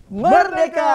Merdeka!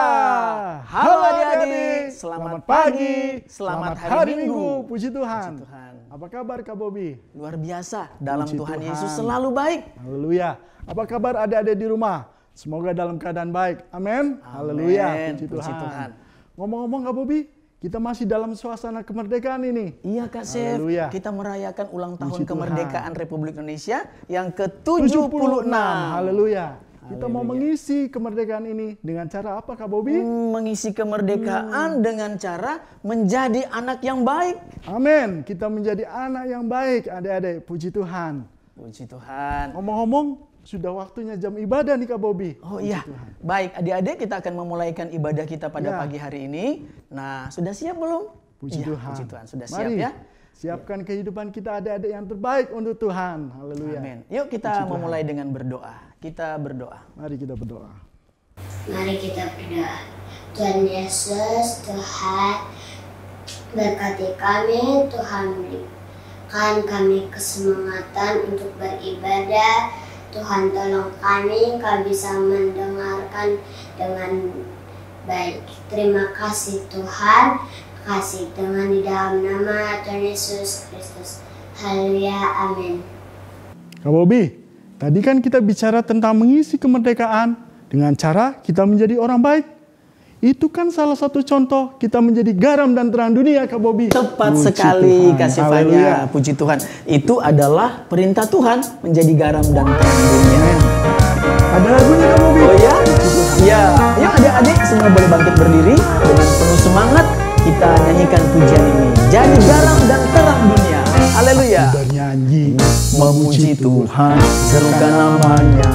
Halo adik-adik, selamat pagi, selamat hari Minggu. Puji Tuhan. Puji Tuhan. Apa kabar Kak Bobi? Luar biasa, dalam Puji Tuhan Tuhan. Yesus selalu baik. Haleluya. Apa kabar adik-adik di rumah? Semoga dalam keadaan baik. Amin. Haleluya. Puji Tuhan. Ngomong-ngomong Kak Bobi, kita masih dalam suasana kemerdekaan ini. Iya Kak Chef, Haleluya. kita merayakan ulang tahun Puji Tuhan. kemerdekaan Republik Indonesia yang ke-76. Haleluya. Kita mau mengisi kemerdekaan ini dengan cara apa Kak Bobi? Mengisi kemerdekaan dengan cara menjadi anak yang baik. Amin. Kita menjadi anak yang baik adik-adik. Puji Tuhan. Puji Tuhan. Ngomong-ngomong, sudah waktunya jam ibadah nih Kak Bobi. Oh iya, baik adik-adik, kita akan memulaikan ibadah kita pada pagi hari ini. Nah, sudah siap belum? Puji Iya, Tuhan. Puji Tuhan, sudah siap Mari, ya? siapkan kehidupan kita adik-adik yang terbaik untuk Tuhan. Haleluya. Amin. Yuk kita memulai dengan berdoa. Kita berdoa. Mari kita berdoa. Mari kita berdoa. Tuhan Yesus, Tuhan berkati kami, Tuhan berikan kami kesemangatan untuk beribadah. Tuhan tolong kami bisa mendengarkan dengan baik. Terima kasih Tuhan, kasih dengan di dalam nama Tuhan Yesus Kristus. Haleluya, amin. Kak Bobi, tadi kan kita bicara tentang mengisi kemerdekaan dengan cara kita menjadi orang baik. Itu kan salah satu contoh kita menjadi garam dan terang dunia Kak Bobi. Tepat Puji sekali Tuhan. kasih Haleluya. Fanya. Puji Tuhan. Itu adalah perintah Tuhan menjadi garam dan terang dunia. Ada lagunya Kak Bobi. Oh ya? Ya. Yuk adik-adik semua boleh bangkit berdiri dengan penuh semangat kita nyanyikan pujian ini. Jadi garam dan terang dunia. Haleluya. Bernyanyi, Memuji Tuhan, serukan namanya.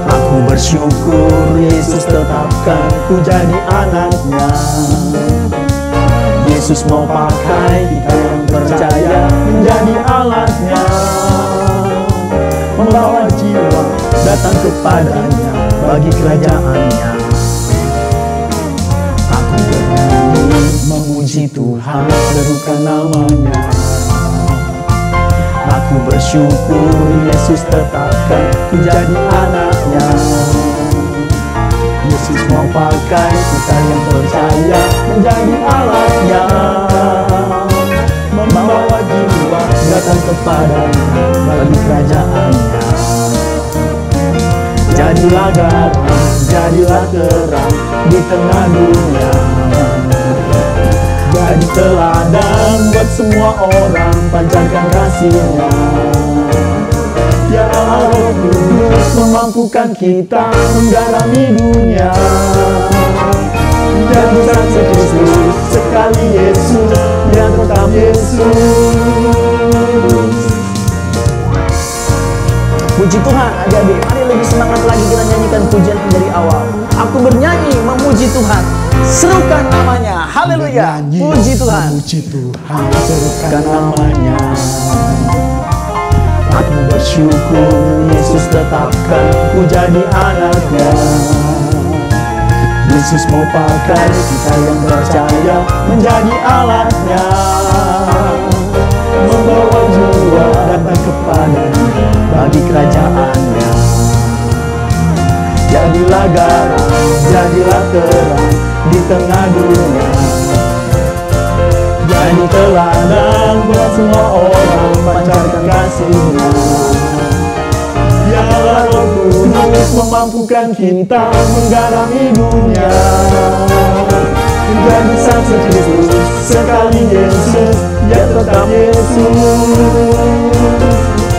Aku bersyukur Yesus tetapkan ku jadi anaknya. Yesus mau pakai kita yang percaya menjadi alatnya, membawa jiwa datang kepadanya bagi kerajaannya. Aku bernyanyi memuji Tuhan, serukan namanya. Aku bersyukur Yesus tetapkan ku jadi anaknya. Yesus mau pakai kita yang percaya menjadi alatnya, membawa jiwa datang kepadanya bagi kerajaannya. Jadilah garam, jadilah terang di tengah dunia. Jadi teladan buat semua orang, pancarkan kasih-Nya. Ya Allah Roh Kudus memampukan kita menggarami dunia. Jadi saksi Kristus, sekali Yesus, yang tetap Yesus. Puji Tuhan, adik-adik, mari lebih semangat lagi kita nyanyikan pujian dari awal. Aku bernyanyi memuji Tuhan, serukan namanya. Haleluya. Puji Tuhan. Puji Tuhan, serukan Namanya. Aku bersyukur Yesus tetapkan ku jadi anaknya. Yesus mau pakai kita yang percaya menjadi alatnya, membawa jiwa datang kepadanya bagi kerajaannya. Jadilah garam, jadilah terang di tengah dunia. Jadi teladan buat semua orang, pancarkan kasih-Nya. Ya Allah Roh Kudus memampukan kita menggarami dunia. Menjadi saksi Kristus, sekali Yesus, ya tetap Yesus.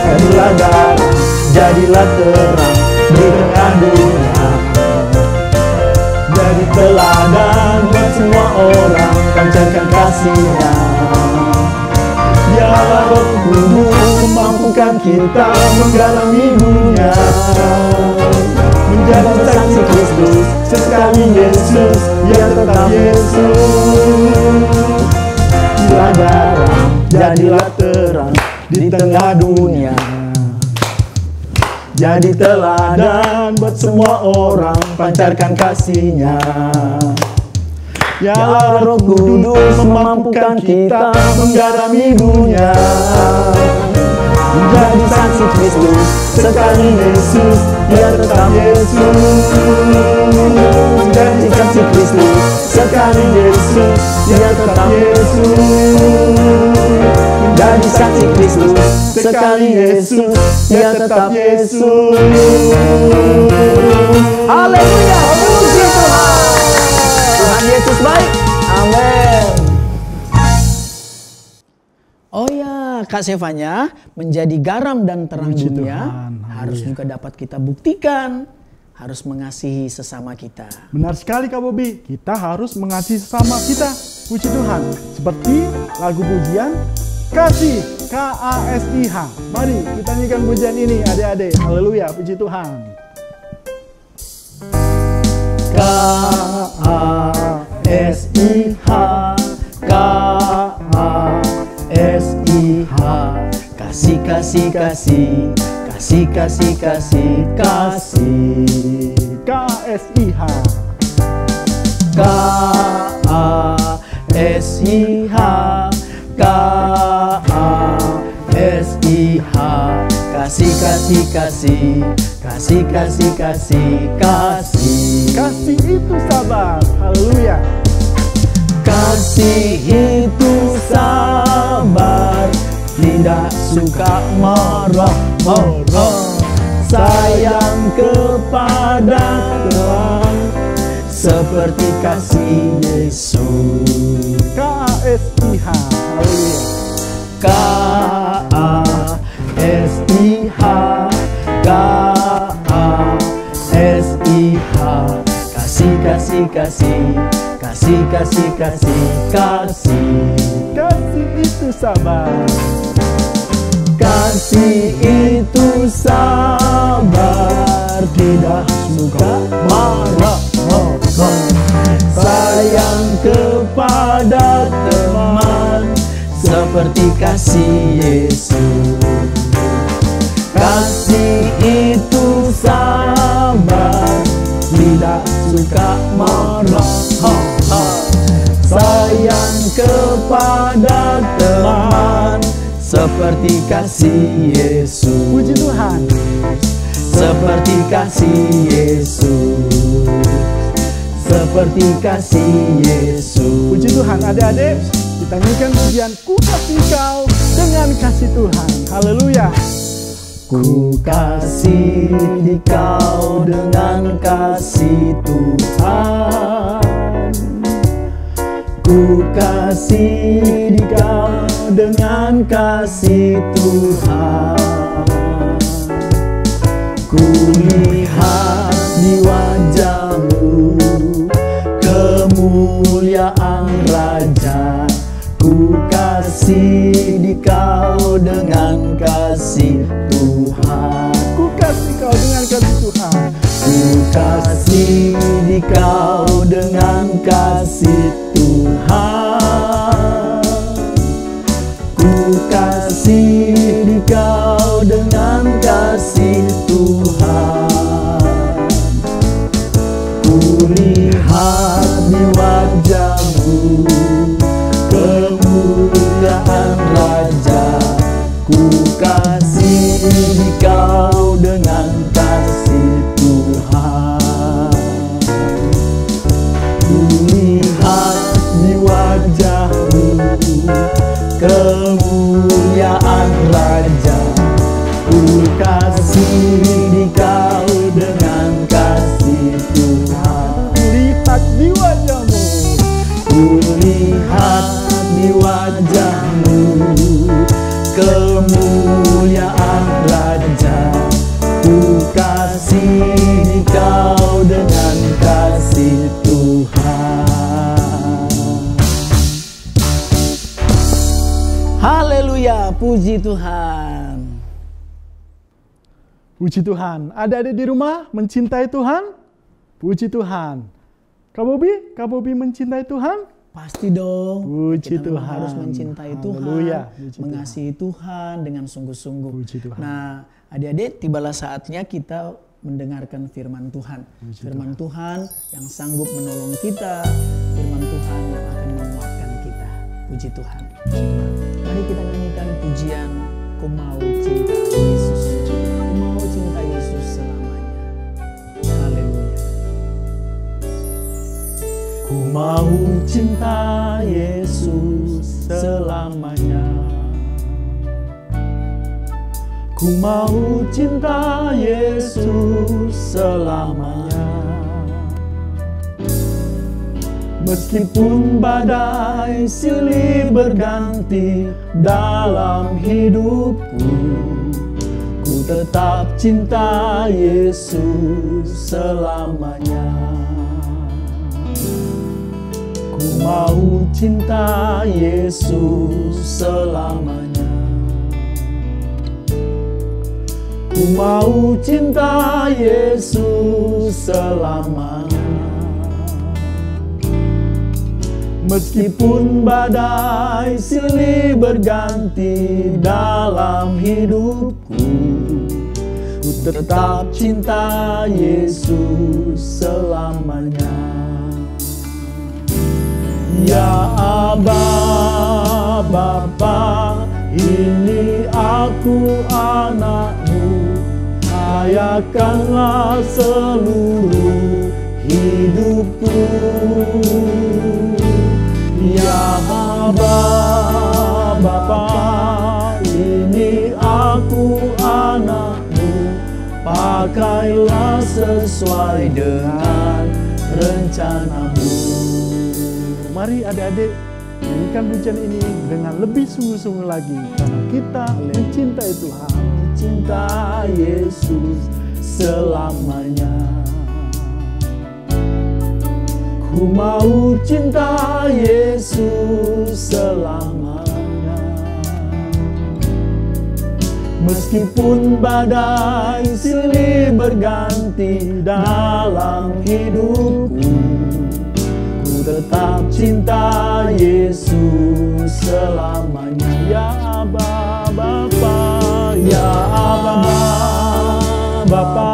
Jadilah garam, jadilah terang di tengah dunia. Jadi teladan buat semua orang, pancarkan kasih-Nya. Ya Allah Roh Kudus memampukan kita menggarami dunia. Menjadi saksi Kristus, sekali Yesus, ya tetap Yesus. Jadilah garam, jadilah terang di tengah dunia. Jadi teladan buat semua orang, pancarkan kasih-Nya. Ya Allah Roh Kudus memampukan kita menggarami dunia. Menjadi saksi Kristus, sekali Yesus, Dia tetap Yesus. Jadi kasih Kristus sekali Yesus. Dia tetap Yesus. Jadi saksi Kristus sekali Yesus. Dia tetap Yesus. Haleluya, puji Tuhan. Tuhan Yesus baik. Amin. Oh ya, Kak Sevanya, menjadi garam dan terang Puji dunia Tuhan. harus juga dapat kita buktikan, harus mengasihi sesama kita. Benar sekali Kak Bobi, kita harus mengasihi sesama kita. Puji Tuhan. Seperti lagu pujian Kasih, KASIH. Mari kita nyanyikan pujian ini adik-adik. Haleluya, puji Tuhan. KASIH, KASIH. Kasih, kasih, kasih. Kasih, kasih, kasih, kasih. KASIH. KASIH, KASIH. Kasih, kasih, kasih. Kasih, kasih, kasih, kasih. Kasih itu sabar. Haleluya. Kasih itu sabar, tidak suka marah. Sayang kepada Tuhan seperti kasih Yesus. KASIH. Haleluya. KASIH, KASIH. Kasih, kasih, kasih. Kasih, kasih, kasih, kasih. Kasih itu sabar. Kasih itu sabar, tidak suka marah. Sayang kepada teman seperti kasih Yesus. Kasih itu sabar, tidak suka marah. Sayang kepada teman seperti kasih Yesus. Puji Tuhan. Seperti kasih Yesus. Seperti kasih Yesus. Puji Tuhan, adik-adik. Kita nyanyikan pujian Ku Kasih Kau dengan kasih Tuhan. Haleluya. Ku kasih di kau dengan kasih Tuhan. Ku kasih di kau dengan kasih Tuhan. Ku lihat di wajahmu kemuliaan Raja. Ku kasih di kau dengan kasih Tuhan. Ku kasih kau dengan kasih Tuhan. Ku kasih di kau dengan kasih Tuhan. Ku kasih di kau dengan kasih Tuhan. Ku lihat di wajahmu kemuliaan Raja. Ku kasih di kau dengan kasih Tuhan. Ku lihat di wajahmu kemuliaan Raja. Ku kasih di kau dengan kasih Tuhan. Lihat di wajahmu. Ku lihat di wajahmu kemuliaan Raja. Ku kasih di kau dengan kasih Tuhan. Haleluya, puji Tuhan. Puji Tuhan. Adik-adik di rumah mencintai Tuhan? Puji Tuhan. Kak Bobi mencintai Tuhan? Pasti dong. Puji Kita Tuhan. harus mencintai Haleluya. Tuhan, Puji mengasihi Tuhan dengan sungguh-sungguh. Puji Tuhan. Nah, adik-adik, tibalah saatnya kita mendengarkan firman Tuhan. Firman Tuhan yang sanggup menolong kita, firman Tuhan yang akan menguatkan kita. Puji Tuhan. Mari kita nyanyikan pujian Ku Mau Cinta Yesus. Ku mau cinta Yesus selamanya. Ku mau cinta Yesus selamanya. Ku mau cinta Yesus selamanya. Meskipun badai silih berganti dalam hidupku, ku tetap cinta Yesus selamanya. Ku mau cinta Yesus selamanya. Ku mau cinta Yesus selamanya. Meskipun badai silih berganti dalam hidupku, ku tetap cinta Yesus selamanya. Ya Aba, Bapa, ini aku anakmu, hayakanlah seluruh hidupku. Ya Aba, Bapa, ini aku anakmu, pakailah sesuai dengan rencanamu. Mari adik-adik nyanyikan pujian ini dengan lebih sungguh-sungguh lagi, karena kita mencintai Tuhan, cinta Yesus selamanya. Ku mau cinta Yesus selamanya. Meskipun badai silih berganti dalam hidupku, ku tetap cinta Yesus selamanya. Ya Aba, Bapa, ya Aba, Bapa,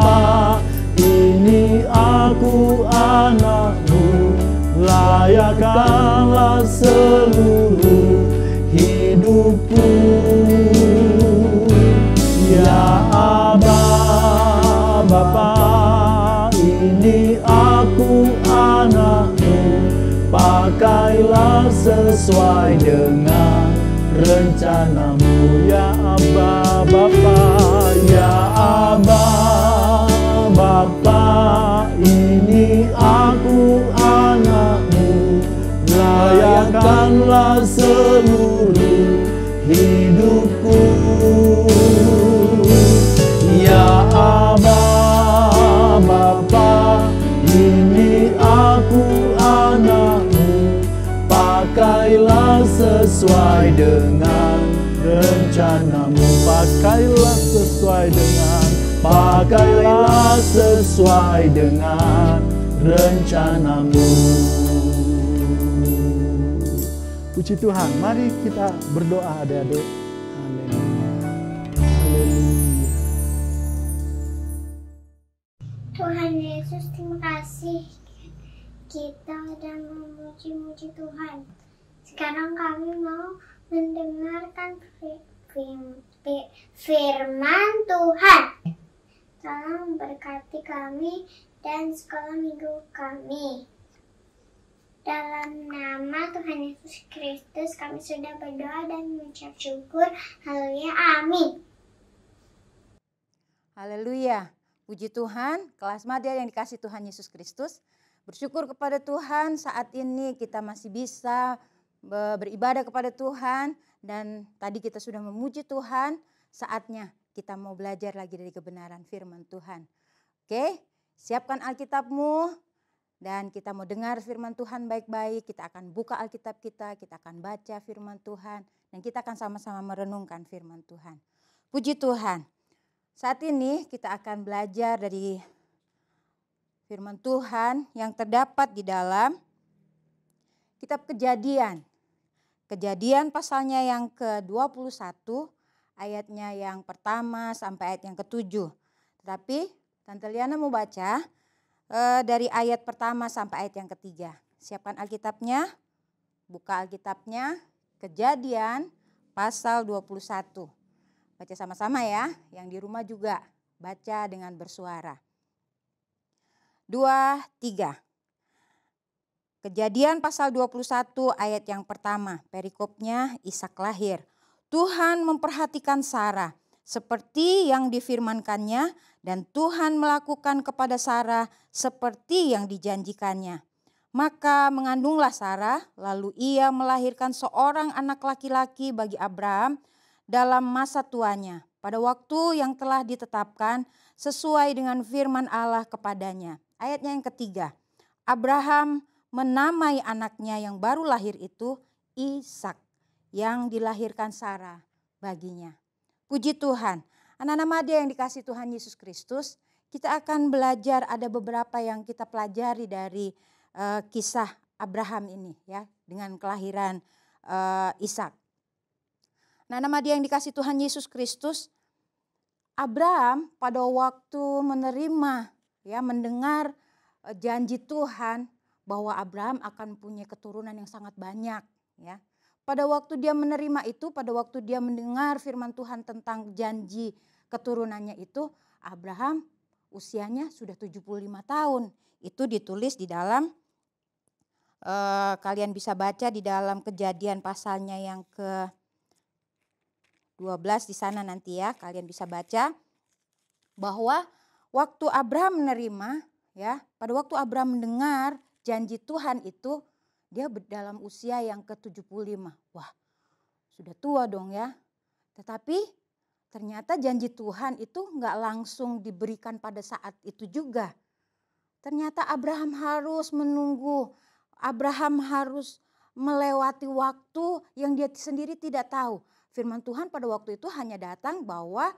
ini aku anakmu, layakkanlah seluruh hidupku. Ya Aba, Bapa, ini aku anakmu, pakailah sesuai dengan rencanamu. Ya Aba, Bapa, ya Aba, Bapa, ini aku anakmu, layakkanlah seluruh hidupku. Ya Aba, Bapa, ini aku anakmu, pakailah sesuai dengan rencanamu. Pakailah sesuai dengan, pakailah sesuai dengan rencanamu. Puji Tuhan, mari kita berdoa adik-adik. Haleluya. Haleluya. Tuhan Yesus, terima kasih kita sudah memuji-muji Tuhan. Sekarang kami mau mendengarkan firman Tuhan. Tolong berkati kami dan sekolah minggu kami. Dalam nama Tuhan Yesus Kristus kami sudah berdoa dan mengucap syukur. Haleluya, amin. Haleluya. Puji Tuhan, kelas Madya yang dikasih Tuhan Yesus Kristus. Bersyukur kepada Tuhan saat ini kita masih bisa beribadah kepada Tuhan. Dan tadi kita sudah memuji Tuhan, saatnya kita mau belajar lagi dari kebenaran firman Tuhan. Oke, siapkan Alkitabmu dan kita mau dengar firman Tuhan baik-baik. Kita akan buka Alkitab kita akan baca firman Tuhan. Dan kita akan sama-sama merenungkan firman Tuhan. Puji Tuhan. Saat ini kita akan belajar dari firman Tuhan yang terdapat di dalam kitab Kejadian. Kejadian pasalnya yang ke-21, ayatnya yang pertama sampai ayat yang ke-7. Tetapi Tante Liana mau baca dari ayat pertama sampai ayat yang ketiga. Siapkan Alkitabnya, buka Alkitabnya, Kejadian pasal 21. Baca sama-sama ya, yang di rumah juga baca dengan bersuara. 2, 3. Kejadian pasal 21 ayat yang pertama, perikopnya Ishak lahir. Tuhan memperhatikan Sarah seperti yang difirmankannya dan Tuhan melakukan kepada Sarah seperti yang dijanjikannya. Maka mengandunglah Sarah, lalu ia melahirkan seorang anak laki-laki bagi Abraham dalam masa tuanya, pada waktu yang telah ditetapkan sesuai dengan firman Allah kepadanya. Ayatnya yang ketiga, Abraham menamai anaknya yang baru lahir itu Ishak, yang dilahirkan Sarah baginya. Puji Tuhan, anak-anak Madya yang dikasihi Tuhan Yesus Kristus, kita akan belajar ada beberapa yang kita pelajari dari kisah Abraham ini ya, dengan kelahiran Ishak. Nah, anak-anak Madya yang dikasihi Tuhan Yesus Kristus, Abraham pada waktu menerima ya, mendengar janji Tuhan bahwa Abraham akan punya keturunan yang sangat banyak ya. Pada waktu dia menerima itu, pada waktu dia mendengar firman Tuhan tentang janji keturunannya itu, Abraham usianya sudah 75 tahun. Itu ditulis di dalam kalian bisa baca di dalam Kejadian pasalnya yang ke-12 di sana nanti ya, kalian bisa baca bahwa waktu Abraham menerima ya, pada waktu Abraham mendengar janji Tuhan itu, dia dalam usia yang ke-75. Wah, sudah tua dong ya. Tetapi ternyata janji Tuhan itu enggak langsung diberikan pada saat itu juga. Ternyata Abraham harus menunggu. Abraham harus melewati waktu yang dia sendiri tidak tahu. Firman Tuhan pada waktu itu hanya datang bahwa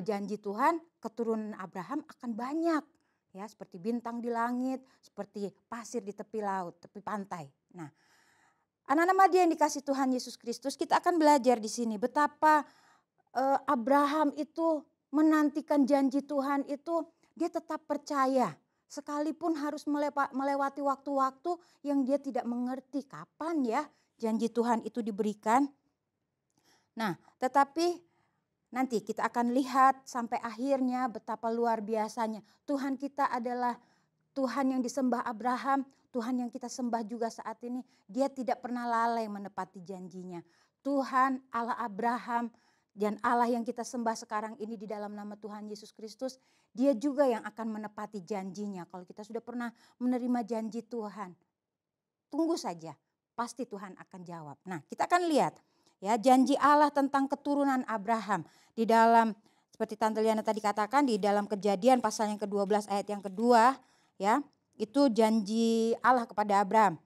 janji Tuhan keturunan Abraham akan banyak. Ya, seperti bintang di langit, seperti pasir di tepi laut, tepi pantai. Nah, anak-anak Madya yang dikasihi Tuhan Yesus Kristus, kita akan belajar di sini betapa Abraham itu menantikan janji Tuhan itu, dia tetap percaya. Sekalipun harus melewati waktu-waktu yang dia tidak mengerti kapan ya janji Tuhan itu diberikan. Nah, tetapi nanti kita akan lihat sampai akhirnya betapa luar biasanya. Tuhan kita adalah Tuhan yang disembah Abraham, Tuhan yang kita sembah juga saat ini. Dia tidak pernah lalai menepati janjinya. Tuhan Allah Abraham dan Allah yang kita sembah sekarang ini di dalam nama Tuhan Yesus Kristus, dia juga yang akan menepati janjinya. Kalau kita sudah pernah menerima janji Tuhan, tunggu saja, pasti Tuhan akan jawab. Nah, kita akan lihat ya janji Allah tentang keturunan Abraham di dalam, seperti Tante Liana tadi katakan, di dalam Kejadian pasal yang ke-12 ayat yang kedua ya, itu janji Allah kepada Abraham.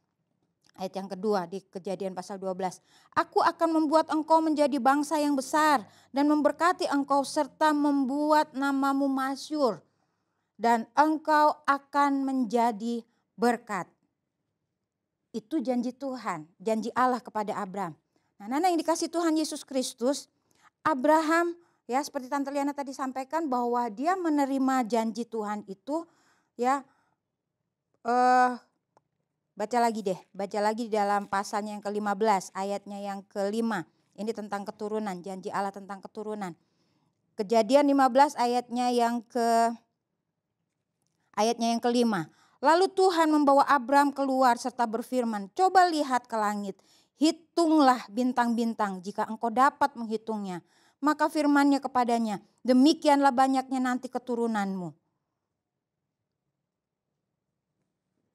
Ayat yang kedua di Kejadian pasal 12. Aku akan membuat engkau menjadi bangsa yang besar dan memberkati engkau serta membuat namamu masyhur dan engkau akan menjadi berkat. Itu janji Tuhan, janji Allah kepada Abraham. Nah, anak yang dikasihi Tuhan Yesus Kristus, Abraham ya seperti Tante Liana tadi sampaikan bahwa dia menerima janji Tuhan itu ya, baca lagi di dalam pasalnya yang ke-15 ayatnya yang ke-5. Ini tentang keturunan, janji Allah tentang keturunan. Kejadian 15 ayatnya yang ke-5. Lalu Tuhan membawa Abraham keluar serta berfirman, coba lihat ke langit. Hitunglah bintang-bintang jika engkau dapat menghitungnya. Maka firman-Nya kepadanya, demikianlah banyaknya nanti keturunanmu.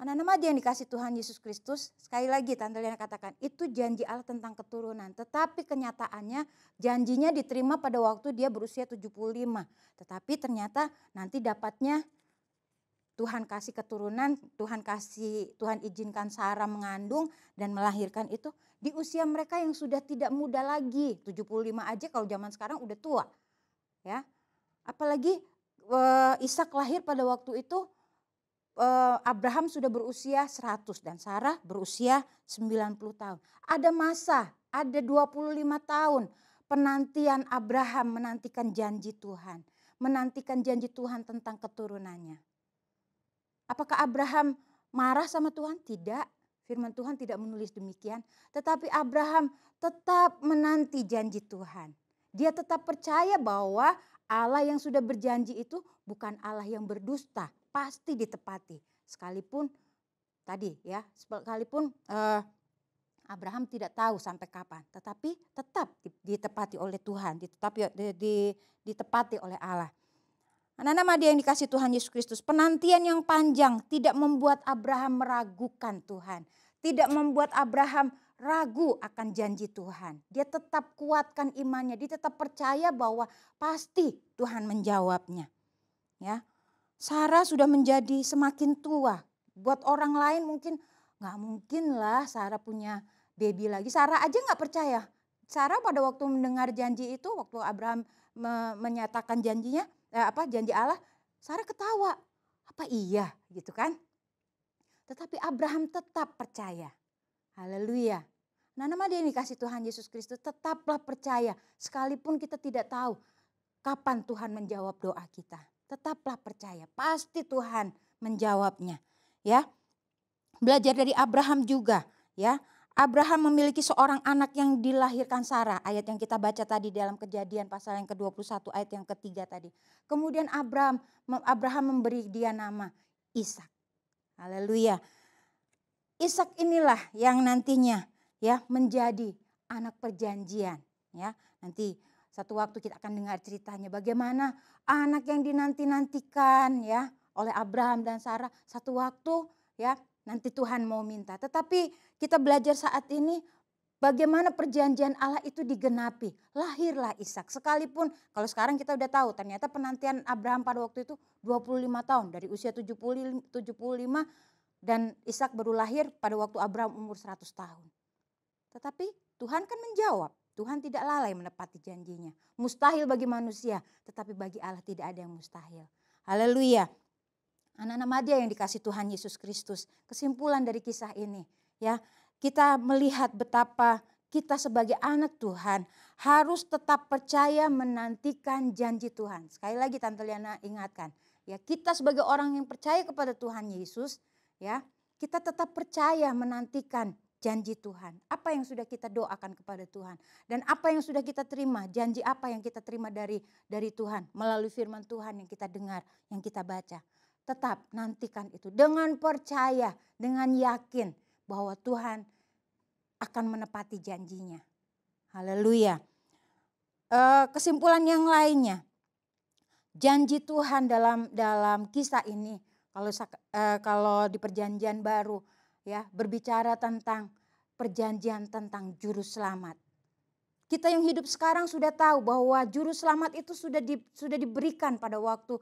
Anak-anak Madya yang dikasihi Tuhan Yesus Kristus, sekali lagi Tante Liana katakan, itu janji Allah tentang keturunan. Tetapi kenyataannya janjinya diterima pada waktu dia berusia 75. Tetapi ternyata nanti dapatnya Tuhan kasih keturunan, Tuhan izinkan Sarah mengandung dan melahirkan itu di usia mereka yang sudah tidak muda lagi. 75 aja kalau zaman sekarang udah tua. Ya. Apalagi Ishak lahir pada waktu itu Abraham sudah berusia 100 dan Sarah berusia 90 tahun. Ada masa, ada 25 tahun penantian Abraham menantikan janji Tuhan. Menantikan janji Tuhan tentang keturunannya. Apakah Abraham marah sama Tuhan? Tidak. Firman Tuhan tidak menulis demikian. Tetapi Abraham tetap menanti janji Tuhan. Dia tetap percaya bahwa Allah yang sudah berjanji itu bukan Allah yang berdusta. Pasti ditepati. Sekalipun tadi ya, sekalipun Abraham tidak tahu sampai kapan, tetapi tetap ditepati oleh Tuhan, ditepati oleh Allah. Anak-anak dia yang dikasih Tuhan Yesus Kristus, penantian yang panjang tidak membuat Abraham meragukan Tuhan, tidak membuat Abraham ragu akan janji Tuhan. Dia tetap kuatkan imannya, dia tetap percaya bahwa pasti Tuhan menjawabnya. Ya, Sarah sudah menjadi semakin tua. Buat orang lain mungkin nggak mungkin lah Sarah punya baby lagi. Sarah aja nggak percaya. Sarah pada waktu mendengar janji itu, waktu Abraham menyatakan janjinya, janji Allah, Sarah ketawa. Apa iya gitu kan? Tetapi Abraham tetap percaya. Haleluya. Nah, nama dia yang dikasih Tuhan Yesus Kristus, tetaplah percaya. Sekalipun kita tidak tahu kapan Tuhan menjawab doa kita. Tetaplah percaya, pasti Tuhan menjawabnya. Ya, belajar dari Abraham juga. Ya, Abraham memiliki seorang anak yang dilahirkan Sarah. Ayat yang kita baca tadi dalam Kejadian pasal yang ke-21 ayat yang ketiga tadi. Kemudian Abraham memberi dia nama Ishak. Haleluya. Ishak inilah yang nantinya ya menjadi anak perjanjian. Ya, nanti satu waktu kita akan dengar ceritanya bagaimana anak yang dinanti-nantikan ya oleh Abraham dan Sarah. Satu waktu ya nanti Tuhan mau minta. Tetapi kita belajar saat ini bagaimana perjanjian Allah itu digenapi. Lahirlah Ishak. Sekalipun kalau sekarang kita udah tahu ternyata penantian Abraham pada waktu itu 25 tahun. Dari usia 75 dan Ishak baru lahir pada waktu Abraham umur 100 tahun. Tetapi Tuhan kan menjawab. Tuhan tidak lalai menepati janjinya. Mustahil bagi manusia, tetapi bagi Allah tidak ada yang mustahil. Haleluya. Anak-anak Madia yang dikasih Tuhan Yesus Kristus. Kesimpulan dari kisah ini ya, kita melihat betapa kita sebagai anak Tuhan harus tetap percaya menantikan janji Tuhan. Sekali lagi Tante Liana ingatkan, ya kita sebagai orang yang percaya kepada Tuhan Yesus, ya kita tetap percaya menantikan janji Tuhan. Apa yang sudah kita doakan kepada Tuhan dan apa yang sudah kita terima, janji apa yang kita terima dari Tuhan melalui firman Tuhan yang kita dengar, yang kita baca. Tetap nantikan itu dengan percaya, dengan yakin bahwa Tuhan akan menepati janjinya. Haleluya. Kesimpulan yang lainnya, janji Tuhan dalam kisah ini, kalau di perjanjian baru ya berbicara tentang perjanjian tentang juru selamat. Kita yang hidup sekarang sudah tahu bahwa juru selamat itu sudah diberikan pada waktu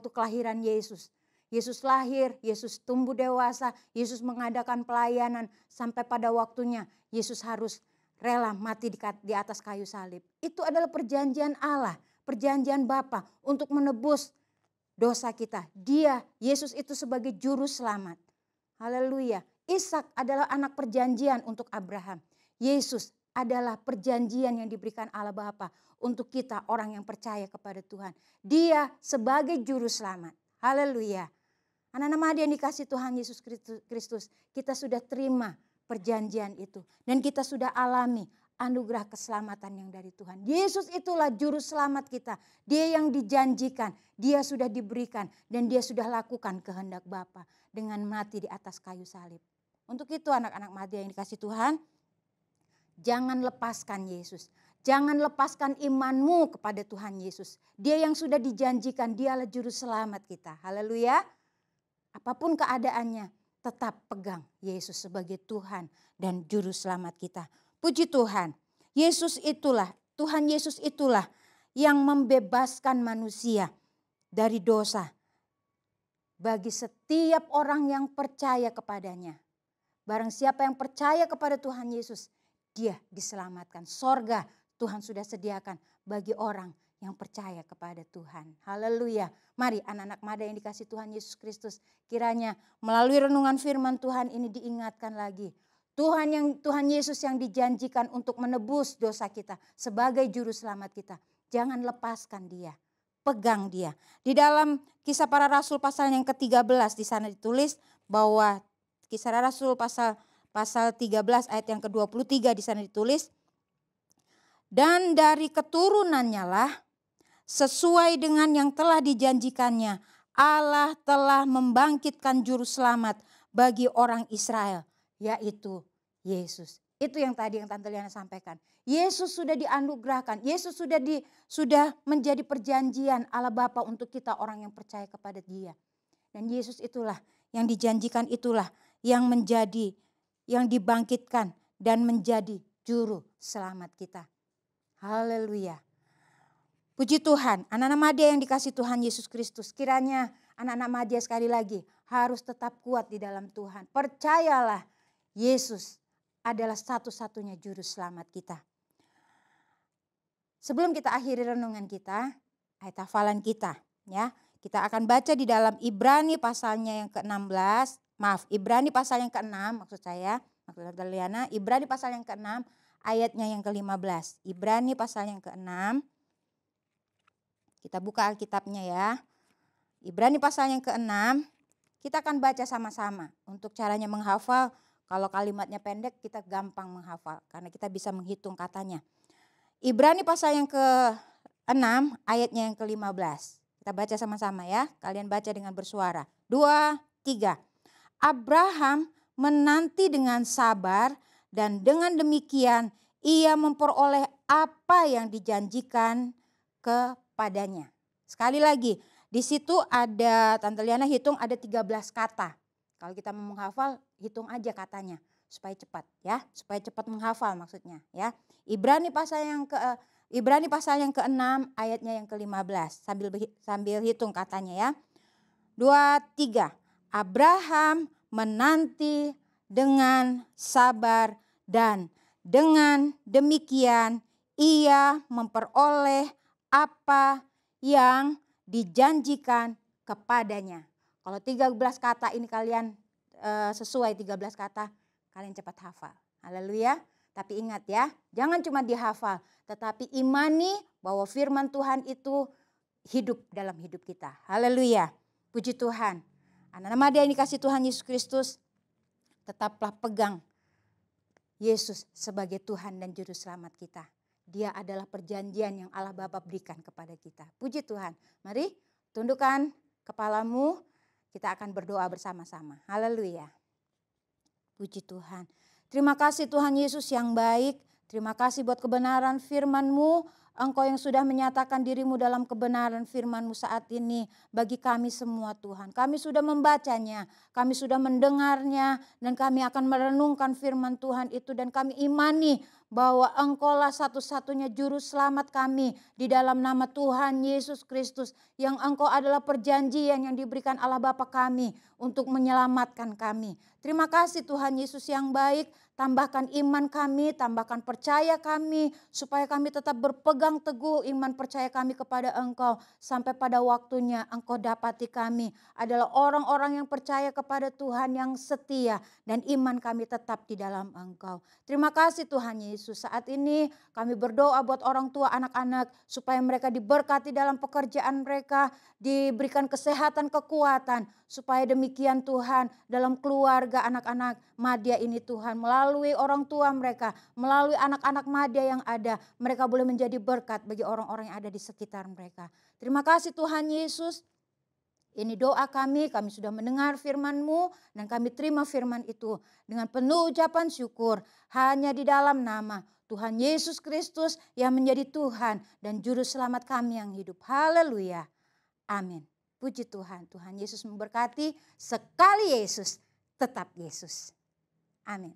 kelahiran Yesus. Yesus lahir, Yesus tumbuh dewasa, Yesus mengadakan pelayanan sampai pada waktunya Yesus harus rela mati di atas kayu salib. Itu adalah perjanjian Allah, perjanjian Bapa untuk menebus dosa kita. Dia, Yesus itu sebagai juru selamat. Haleluya. Ishak adalah anak perjanjian untuk Abraham. Yesus adalah perjanjian yang diberikan Allah Bapa untuk kita orang yang percaya kepada Tuhan. Dia sebagai juru selamat. Haleluya. Anak-anak Madia yang dikasih Tuhan Yesus Kristus, kita sudah terima perjanjian itu. Dan kita sudah alami anugerah keselamatan yang dari Tuhan. Yesus itulah juru selamat kita. Dia yang dijanjikan, dia sudah diberikan dan dia sudah lakukan kehendak Bapa dengan mati di atas kayu salib. Untuk itu anak-anak Madia yang dikasih Tuhan, jangan lepaskan Yesus. Jangan lepaskan imanmu kepada Tuhan Yesus. Dia yang sudah dijanjikan, dialah juru selamat kita. Haleluya. Apapun keadaannya, tetap pegang Yesus sebagai Tuhan dan juru selamat kita. Puji Tuhan. Tuhan Yesus itulah yang membebaskan manusia dari dosa. Bagi setiap orang yang percaya kepadanya. Barang siapa yang percaya kepada Tuhan Yesus, dia diselamatkan. Sorga Tuhan sudah sediakan bagi orang yang percaya kepada Tuhan. Haleluya. Mari anak-anak Madia yang dikasih Tuhan Yesus Kristus, kiranya melalui renungan firman Tuhan ini diingatkan lagi. Tuhan Yesus yang dijanjikan untuk menebus dosa kita sebagai juru selamat kita. Jangan lepaskan dia. Pegang dia. Di dalam Kisah Para Rasul pasal yang ke-13 di sana ditulis bahwa Kisah Rasul pasal 13 ayat yang ke-23 di sana ditulis, dan dari keturunannya lah sesuai dengan yang telah dijanjikannya Allah telah membangkitkan juru selamat bagi orang Israel, yaitu Yesus. Itu yang tadi yang Tante Liana sampaikan. Yesus sudah dianugerahkan, Yesus sudah menjadi perjanjian Allah Bapa untuk kita orang yang percaya kepada Dia. Dan Yesus itulah yang dijanjikan, itulah yang menjadi, yang dibangkitkan dan menjadi juru selamat kita. Haleluya. Puji Tuhan, anak-anak Madya yang dikasih Tuhan Yesus Kristus, kiranya anak-anak Madya sekali lagi harus tetap kuat di dalam Tuhan. Percayalah, Yesus adalah satu-satunya juru selamat kita. Sebelum kita akhiri renungan kita, ayat hafalan kita, ya, kita akan baca di dalam Ibrani pasalnya yang ke-16, Ibrani pasal yang ke-6 maksud saya, maksud Liana, Ibrani pasal yang ke-6 ayatnya yang ke-15. Ibrani pasal yang ke-6. Kita buka Alkitabnya ya. Ibrani pasal yang ke-6, kita akan baca sama-sama. Untuk caranya menghafal, kalau kalimatnya pendek kita gampang menghafal karena kita bisa menghitung katanya. Ibrani pasal yang ke-6 ayatnya yang ke-15. Kita baca sama-sama ya. Kalian baca dengan bersuara. 2, 3. Abraham menanti dengan sabar dan dengan demikian ia memperoleh apa yang dijanjikan kepadanya. Sekali lagi, di situ ada, Tante Liana hitung ada 13 kata. Kalau kita mau menghafal, hitung aja katanya supaya cepat ya, supaya cepat menghafal maksudnya ya. Ibrani pasal yang ke-6 ayatnya yang ke-15. Sambil hitung katanya ya. 2, 3. Abraham menanti dengan sabar dan dengan demikian ia memperoleh apa yang dijanjikan kepadanya. Kalau 13 kata ini kalian sesuai 13 kata, kalian cepat hafal. Haleluya. Tapi ingat ya, jangan cuma dihafal, tetapi imani bahwa firman Tuhan itu hidup dalam hidup kita. Haleluya. Puji Tuhan. Anak-anak Madya yang dikasih Tuhan Yesus Kristus, tetaplah pegang Yesus sebagai Tuhan dan Juru Selamat kita. Dia adalah perjanjian yang Allah Bapa berikan kepada kita. Puji Tuhan. Mari tundukkan kepalamu, kita akan berdoa bersama-sama. Haleluya. Puji Tuhan. Terima kasih Tuhan Yesus yang baik. Terima kasih buat kebenaran firman-Mu. Engkau yang sudah menyatakan diri-Mu dalam kebenaran firman-Mu saat ini bagi kami semua Tuhan. Kami sudah membacanya, kami sudah mendengarnya, dan kami akan merenungkan firman Tuhan itu. Dan kami imani bahwa Engkau-lah satu-satunya juru selamat kami di dalam nama Tuhan Yesus Kristus. Yang Engkau adalah perjanjian yang diberikan Allah Bapa kami untuk menyelamatkan kami. Terima kasih Tuhan Yesus yang baik. Tambahkan iman kami, tambahkan percaya kami, supaya kami tetap berpegang teguh iman percaya kami kepada Engkau. Sampai pada waktunya Engkau dapati kami adalah orang-orang yang percaya kepada Tuhan yang setia. Dan iman kami tetap di dalam Engkau. Terima kasih Tuhan Yesus. Saat ini kami berdoa buat orang tua anak-anak, supaya mereka diberkati dalam pekerjaan mereka, diberikan kesehatan, kekuatan. Supaya demikian Tuhan, dalam keluarga anak-anak Madya ini Tuhan, melalui orang tua mereka, melalui anak-anak Madya yang ada, mereka boleh menjadi berkat bagi orang-orang yang ada di sekitar mereka. Terima kasih Tuhan Yesus. Ini doa kami sudah mendengar firman-Mu dan kami terima firman itu dengan penuh ucapan syukur. Hanya di dalam nama Tuhan Yesus Kristus yang menjadi Tuhan dan Juru Selamat kami yang hidup. Haleluya. Amin. Puji Tuhan, Tuhan Yesus memberkati. Sekali Yesus, tetap Yesus. Amin.